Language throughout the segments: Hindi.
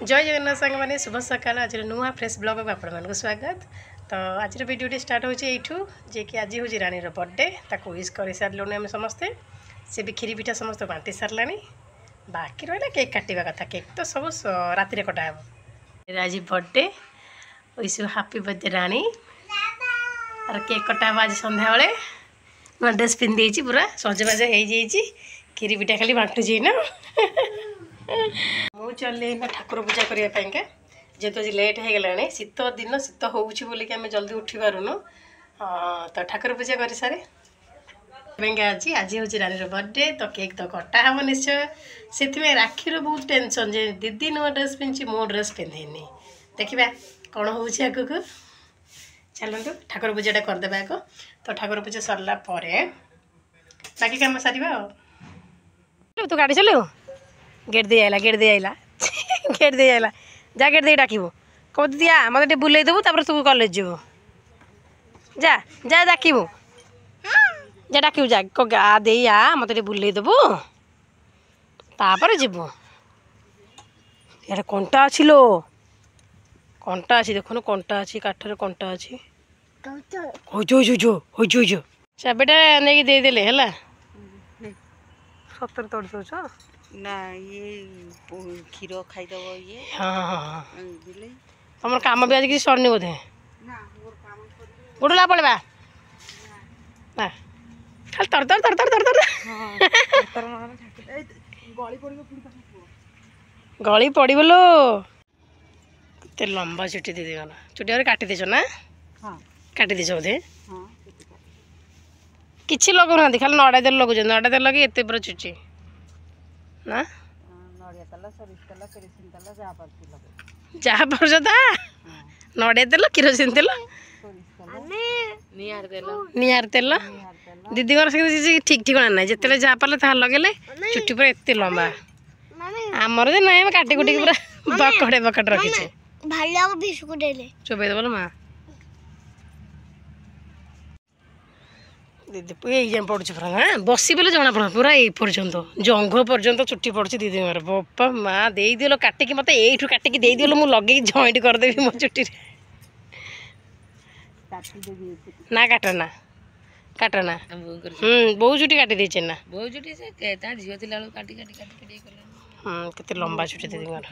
जय जगन्नाथ सांग मैंने शुभ सकाल आज नुआ फ्रेश ब्लॉग को आपण स्वागत। तो आज वीडियो स्टार्ट होठू जे कि आज हूँ रानी बर्थडे ताको विश कर सारे आम समस्ते से भी खीरी पिठा समस्त बांटी सारा बाकी रहा केक काटा कथा केक तो सब राति कटा हे आज birthday wish you happy birthday Rani और केक कटा आज संध्या बेले नुआ ड्रेस पिंधि पूरा सजबाज हो खीरी पिठा खाली बांटुची ना मु चल ठाकुर पूजा करने जेहेतु आज लेट हो गला शीत दिन शीत होगी बोलिक जल्दी उठी पारुनु तो ठाकुर पूजा कर सारे आज आज हूँ रानी बर्थडे तो केक तो कटा हम निश्चय से राखी बहुत टेंशन जे दीदी नुआ ड्रेस पिंधि मो ड्रेस पिंधिनी देखा कौन हो चलतु ठाकुर पूजाटा करदे आग तो ठाकुर पूजा सरला बाकी कम सारा तू गाड़ी चलो गेट दे आइला गेट दे आइला जा गेट दे डाक कह दिया मत बुले देबू तापर तू कॉलेज जीव जा जा डाकबू जा डाक जा गा दे आ मत बुले देबू तापर जीवु यार कंटा अच्छी लो कंटा अच्छी देखुन कंटा अच्छी काठर कंटा अच्छी हो चाबिटा नहीं देदेले है सतर तोड़ दौ ना ये क्षीर खाईदब ये हाँ तुम कम भी आज कि सरनी बोधे उठला पड़वा खाली तर तर तर तर तर गली पड़ लो के लंबा चुटी दीदी गला चुटी और काटी देछ ना काटी देछ बोधे किसी लगो ना खाली नड़ा तेल लगुच नड़ा तेल लगे एत पूरा चुची ना जहाँ पार्छ ता नड़िया तेल किरोसिन तेल निआर तेल दीदी ठीक ठिकाना ना जिते जहाँ पारे ता लगे चुट्टी पूरा एत लंबा आमर जे ना काटी कुटी पूरा बकड़े बकट रखी चोबई दब माँ दीदी ये पड़े पूरा हाँ बसी बोले जना पड़ा पूरा ये पर्यंत जंघ पर्यंत चुट्टी पड़ी दीदी मोर बापा माँ दे दिल काटिकी मत यू काटिकी दे दिल मुझे लगे जॉइंट करदेवी मो चुट्टी ना काटना काटना बहुत चुट्टी काटी देचे ना बहुत चुटी से झील थी काटी काटी काटी केते लंबा चुट्टी दीदी मोर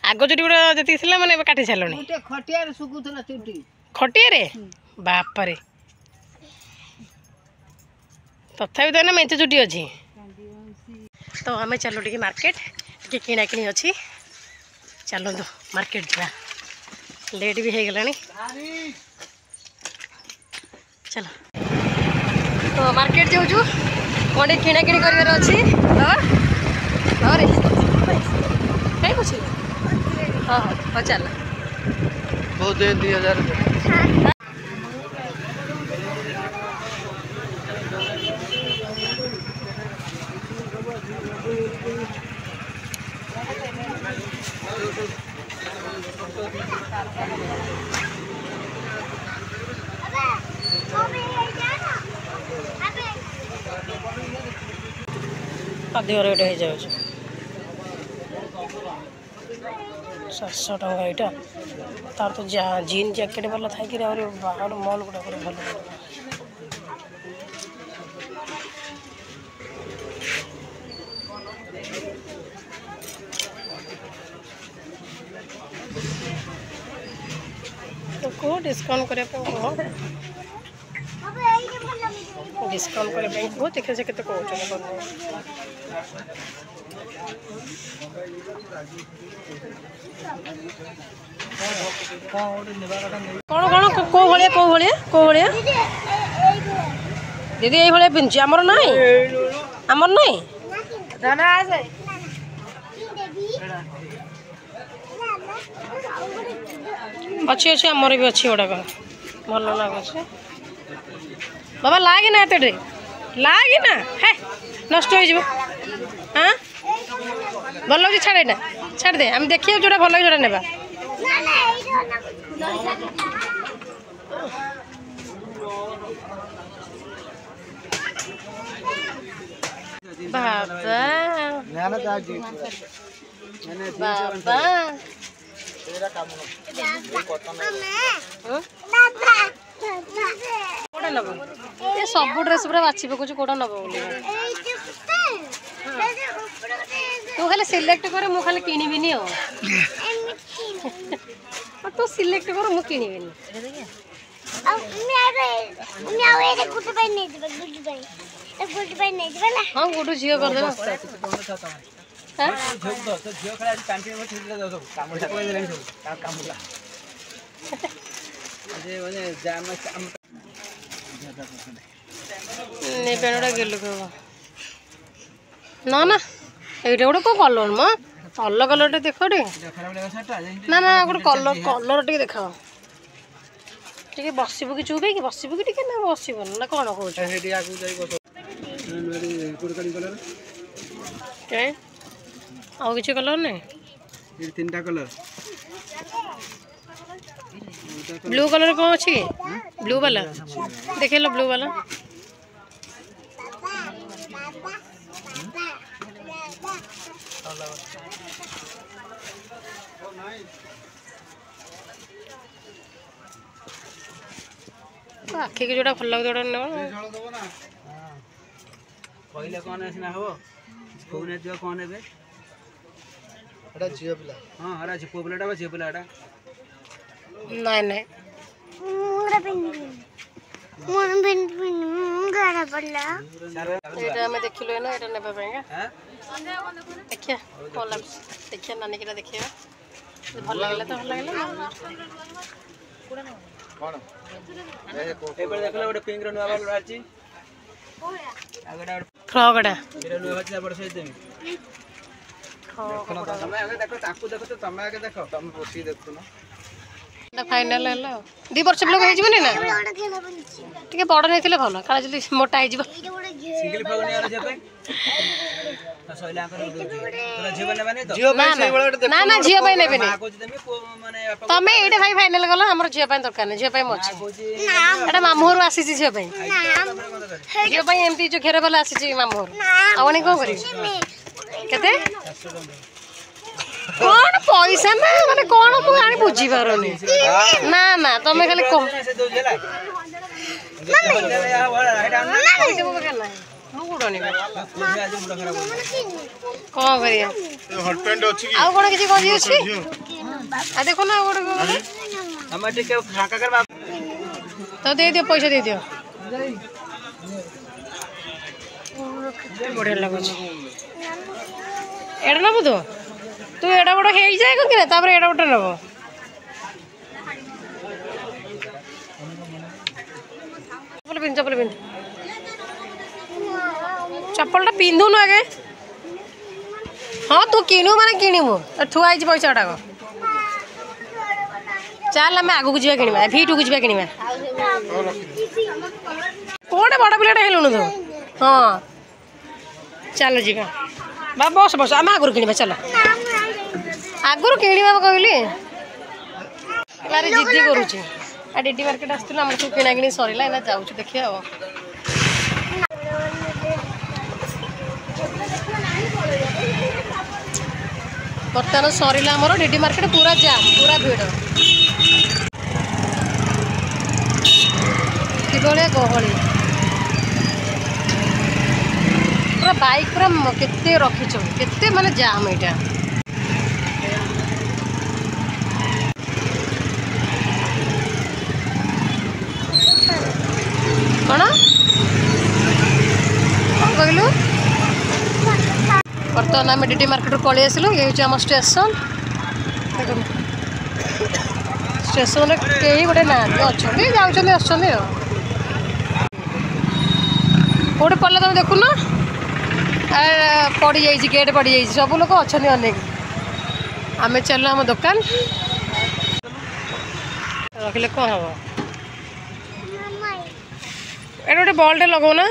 आग चुट्टी गुड़ा जी मैंने काटी सारे खटिया सुखुला चुटी खटिया रे बापरे तथापि तो ना मेचे चुटी अच्छी तो आम चलो टे मार्केट टे किना कि अच्छी चलतु मार्केट जा लेट भी हो गला चलो तो मार्केट जाऊँ कौन किना कि कर अच्छी कहीं कुछ हाँ हाँ चल बहुत 2000 अधिक रेट हो जाए 700 टका यहाँ तार तो जीन जैकेट वाला था कि बाहर मल गुड़ा भल तो कह डिस्काउंट करने कह डिस्काउंट करने कह देखिए से केते कहते कौन कौन कौ भाया दीदी ये भाया पिंधि आमर ना आमर ना अच्छी अच्छी आमर भी अच्छी गुड़ाक भल लगुच बाबा लागे ना एते लागे ना है नष्ट हो हाँ भल लगे छाड़े ना छाड़ दे आम देखिए जोड़ा भल लगे जोड़ा नेबा ବାବା ବାବା କୋଉଟା ନବ ଏ ସବୁ ଡ୍ରେସ୍ ପୁରା ବାଛି ପକଉଛୁ କୋଉଟା ନବ ବୋଲି ତୁ ଖାଲି ସିଲେକ୍ଟ କରେ ମୁଁ ଖାଲି କିଣିବିନି ଆଉ ତୁ ସିଲେକ୍ଟ କର ମୁଁ କିଣିବିନି ହଁ ଗୁଡୁ ଝିଅ କରିଦେବା পেনটা গেল না না এইটা গোটে কো কলর ম ଭଲ କଲରଟେ ଦେଖ ଟିକେ ନା ନା ଗୋଟେ କଲର ଟିକେ ଦେଖ ଟିକେ ବସିବୁ କି ଚୁପେଇକି ବସିବୁ କି ଟିକେ ନା ବସିବନି ନା କ'ଣ କହୁଛ ଆଉ କିଛି କଲର ନାହିଁ ତିନିଟା କଲର ବ୍ଲୁ କଲର କ'ଣ ଅଛି କି ବ୍ଲୁ ବାଲା ଦେଖେଇଲ ବ୍ଲୁ ବାଲା आखि की जोड़ा भल लगे कहले कौन सिना हबो कोने दियो कौन हेबे एटा झियो पिला हां अरे झियो पिलाटा बा झियो पिलाटा नहीं नहीं गाड़ा पड़ला एटा हमें देखिलो ना एटा नेबे पेगा हैं देखिया कोन लाग देखिया नानी केटा देखिया भल लागला तो भल लागला कौन एबे देखला ओटे पिंक रो नवा बालची आगडा फ्रॉगडा एटा नवा बालची बड़ सहित देमी तमे आगे देखो ताकू देखो तो तमे आगे देखो तम पोसी देखो ना ना फाइनल हेलो 2 वर्ष ब्लॉग हे जीवनी ना ठीक बड़ नथिले भलो काला जल्दी मोटा हे जीव सिंगल फाउनी आरो जे पे सइला कर तोरा जीवन माने तो ना ना झियो पाई नेबे मां को देमी को माने तमे एटा भाई फाइनल गलो हमर झियो पाई दरकार नै झियो पाई मछ एटा मामूहरु आसी छी झियो पाई झियो पाई एमती जो घेरे वाला आसी छी मामूहरु आवणी को करी केते कौन पैसा ना माने कौन मु आनी बुझी पारोनी ना ना तमे खाली को कौन करिया हस्बैंड अछि की आ कोन किछि करि अछि आ देखो ना गोटे हम टिके फाका कर तो दे दियो पैसा दे दियो बढ़िया लगो एड़ा नबो तू एड़ा बड़ हे जाए कि ना तापर एड़ा बड़ नबो चप्पल पिंध चप्पलटा पिंधु न आगे हाँ तू किणु माने किणिमु ठुआ पैसा गुड़ाक चल आम आगू को किणवा भीटू को किणवा कौटे बड़ पिलाटा हेलुनु तू हाँ चल जीवा बा बस बस आम आगुरी किणवा चल आगुरी किणवा कहली जिद्दी करुची आ डीडी मार्केट आसला आम सब किणा कि सरला ना जाऊँ देखिए बर्तमान सरला आमर डीडी मार्केट पूरा जाम पूरा भिड़ किभलिया गहली पूरा बाइक पूरा केते रखिछ केते माने जाम एटा कौन कहलु बर्तमान आम डीडी मार्केट पलि आसलु ये हूँ आम स्टेशन स्टेशन कई गोटे ना अच्छा जाऊँच कौटे पड़े तुम देखुन पड़ जा गेट पड़ जा सब लोग अच्छा अनेक आम चल आम दुकान रखिले कौन हम एटा गोटे बल्टे लगो ना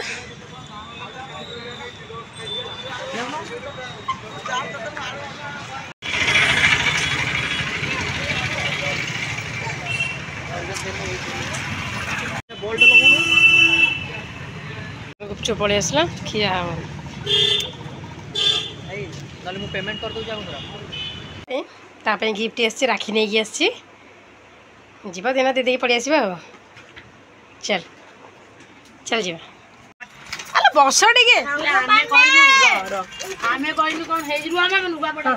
गुपचुप पलि आसला खिया हम ତାହେଲେ ମୁଁ ପେମେଣ୍ଟ କରିଦେଉଛି ଆପଣଙ୍କର ତା ପାଇଁ ଗିଫ୍ଟ ଆସିଛି ରାକ୍ଷୀ ନେଇକି ଆସିଛି ଯିବା ଦିନ ଦେଇଦେଇକି ପଳେଇ ଆସିବା ଆଉ ଚାଲ ଚାଲ ଯିବା ଆରେ ବସ ଟିକେ ଆମେ କହିଲୁ କ'ଣ ହେଇଯିବୁ ଆମେ ଲୁଗାପଟା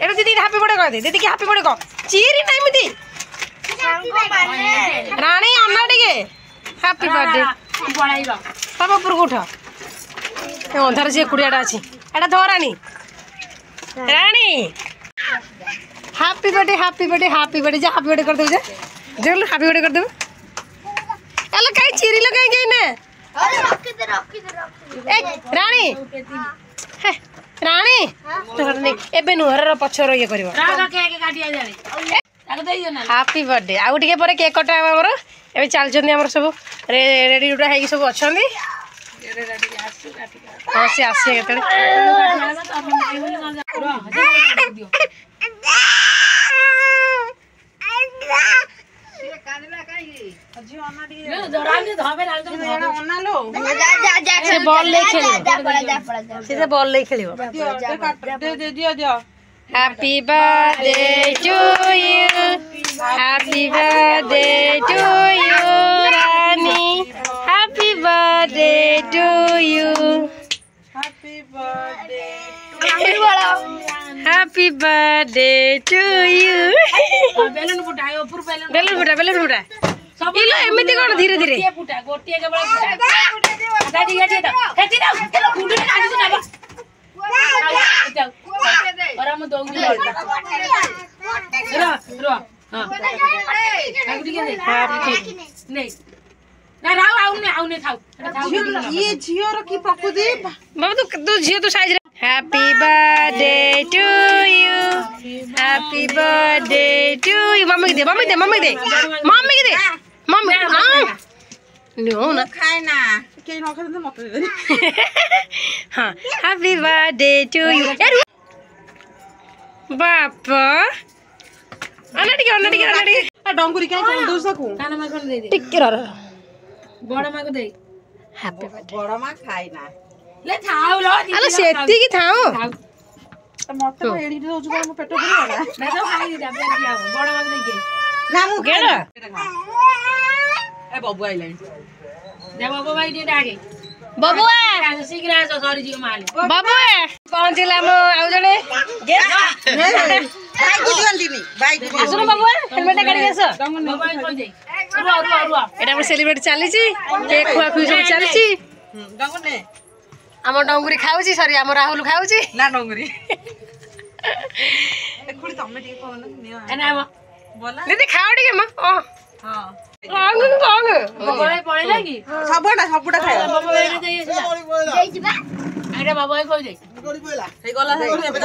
এটা দিদি হ্যাপি বার্থডে করে দে দিদিকে হ্যাপি বার্থডে কর চিরি নাই মিতি রানী আন্না টিকে হ্যাপি বার্থডে পড়াইবা বাবা উপরକୁ উঠ ଏ ଅନ୍ଧାରେ ସେ କୁଡ଼ିଆଟା ଅଛି ଏଟା ଧର ରାଣୀ ରାଣୀ ହ୍ୟାପି ବାର୍ଥଡେ ଯା ହ୍ୟାପି ବାର୍ଥଡେ କରିଦେବୁ ଯା ଜଲ୍ଦି ହ୍ୟାପି ବାର୍ଥଡେ କରିଦେବୁ ହେଲେ କାହିଁ ଚିରିଲ କାହିଁ ନା ଏ ରାଣୀ ହେ ରାଣୀ ଏବେ ନୁହଁ ପଛର ଇଏ କରିବ ହ୍ୟାପି ବାର୍ଥଡେ ଆଉ ଟିକେ ପରେ କେକ୍ କଟା ହେବ ଆମର ଏବେ ଚାଲିଛନ୍ତି ଆମର ସବୁ ରେଡ଼ି ରୁଡ଼ା ହେଇକି ସବୁ ଅଛନ୍ତି ହଁ ସେ ଆସିବେ କେତେବେଳେ ବଲ୍ ନେଇ ଖେଳିବ Happy birthday to you. Happy birthday to you, Rani. Happy birthday to you. Happy birthday to you. Balloon ଫୁଟାଏ ଉପର ବେଲୁନ ଫୁଟା ଇଲୋ ଏମିତି କଣ ଧୀରେ ଧୀରେ ଫୁଟା ଗୋଟିଏ କେବଳ ଫୁଟା ଗାଡି ଗାଡି ଦ ହେତି ଦ କୁଣ୍ଡରେ କାଢି ଦେ ନା और हम दो रो रो हां कागुडी के नहीं ना राव आउने थाउ ये झियो रो की प्रकृति बाबू तू झियो तू साइज रे happy birthday to you happy birthday to you मम्मी के दे मम्मी के दे मम्मी नो ना खाए ना के न खाए तो मत दे हां हैप्पी बर्थडे टू यू बापा अनटिके आ डंगुरी काय कोन दोस को काना मा कोन दे दे टिके र बड़ा मा को दे हैप्पी बर्थडे बड़ा मा खाए ना ले थाउ लो अरे सेती की थाओ मत को एडी दोस को पेट पुरी होला ना तो खाई दे दिया बड़ा मा को दे गामु गेड़ा ए बबु आइलाइन दे बाबा भाई दे डागे बबुआ शीघ्र आस सरी जी माल बबुआ पहुंचला मो आउ जने गेस्ट बाइक दियंतिनी बाइक आसुन बबुआ हेलमेट काढी आस बाबा कोन दे रुआ एटा हम सेलिब्रेट चालीची केक खुआ खुई सब चालीची डंगु ने हम डंगुरी खाउची सॉरी हम राहुल खाउची ना डंगुरी ए खुडी तमे टिके कोन नियो एना बोला दीदी खाओ टिके म हां लांग बाबा भाई पळे लागी सबटा खाए बाबा भाई दे देइबा अरे बाबा भाई कोइ दे हे गला हे एबे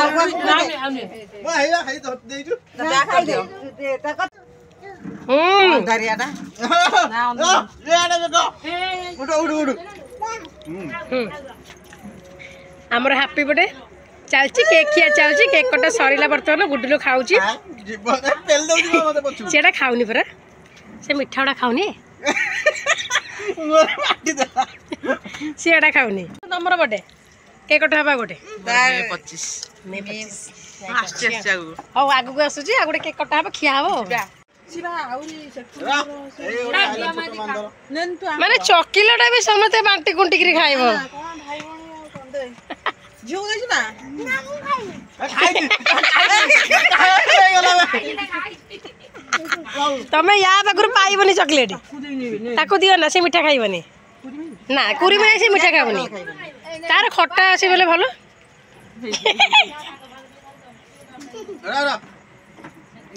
आउने ମୁଁ ହେଇଲା ହେଇ ଦେଇଛୁ जा खाइ दियो दरियाटा ना ରେଆଡେ ବେକ ଉଡୁ ଉଡୁ ଉଡୁ हमर हैप्पी बर्थडे चालची केक खिया चालची केक कटा सरीला बर्तमान गुड्डू खाउची ଜୀବନ ତେଲ ଦଉଛି ମତେ ପଛୁ सेटा खाउनी परा से मिठाड़ा खाउनी ମାଟି ଦେଲା सेटा खाउनी तमर बर्थडे केक कटा हबा गोटे मे 25 मे 25 आश्चर्य औ आगु को आसुची आ गोटे केक कटा हबा खिया हबो सिरा आउरी माने चॉकलेट भी समते बांटी कुंटी करी खाइबो कोन भाई बणी कोन दे झिउ देछु ना तमे या बगुर पाइबनी चॉकलेट ताको दियो ना से मिठा खाइबनी ना कुरी में से मिठा खाबनी तार खट्टा आसी बोले भलो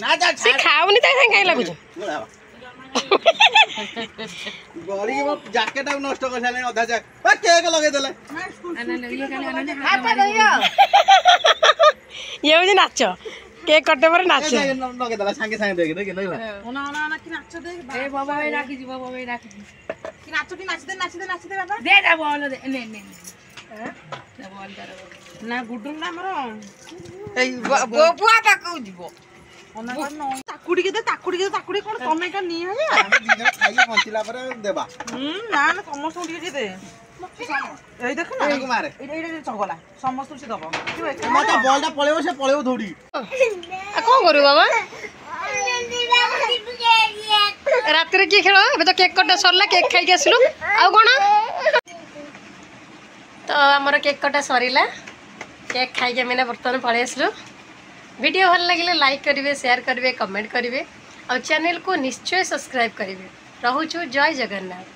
ନା ଯା से खाउनी ता संग काई लागुछ ଗଳିକି ମୋ ଜ୍ୟାକେଟ ଆଉ ନଷ୍ଟ କରିସାରିଲାଣି ଅଧା ଜ୍ୟାକେଟ କେକ୍ ଲଗେଇ ଦେଲେ ये होजी नाच केक कटे पर नाच ଲଗେଇ ଦେଲା ସାଙ୍ଗେ ସାଙ୍ଗେ ଦେଖି ଦେଖି ଲାଗିଲା ओना ओना ओना कि नाच दे ए बाबा भाई राखी जी बाबा भाई राखी कि नाच दे बाबा दे दे बोल दे ने ने दे बोल कर ना गुडू ना हमर ए बुआ पाकौ दिबो ओना न ताकुडी के ताकुडी कोन तमे का नी हया ଆମେ ଦିନ ଖାଇକି ବଞ୍ଚିଲା ପରେ ଦେବା ना ना समस्त उडी के दे ଏଇ ଦେଖ ନା ତାକୁ ମାରେ ଏଇଟା ଚଗଲା ସମସ୍ତଙ୍କୁ ସେ ଦବ ମତେ ବଲଟା ପଳେଇବ ସେ ପଳେଇବ ଦୌଡ଼ି କଣ କରୁ ବାବା ରାତିରେ କିଏ ଖେଳ ଏବେ ତ କେକ୍ କଟା ସରିଲା କେକ୍ ଖାଇକି ଆସିଲୁ ଆଉ କଣ ତ ଆମର କେକ୍ କଟା ସରିଲା केक खाई आम बर्तमान पलि आसलु वीडियो भल लगे लाइक करेंगे शेयर करेंगे कमेंट करेंगे और चैनल को निश्चय सब्सक्राइब करेंगे। रोचु जय जगन्नाथ।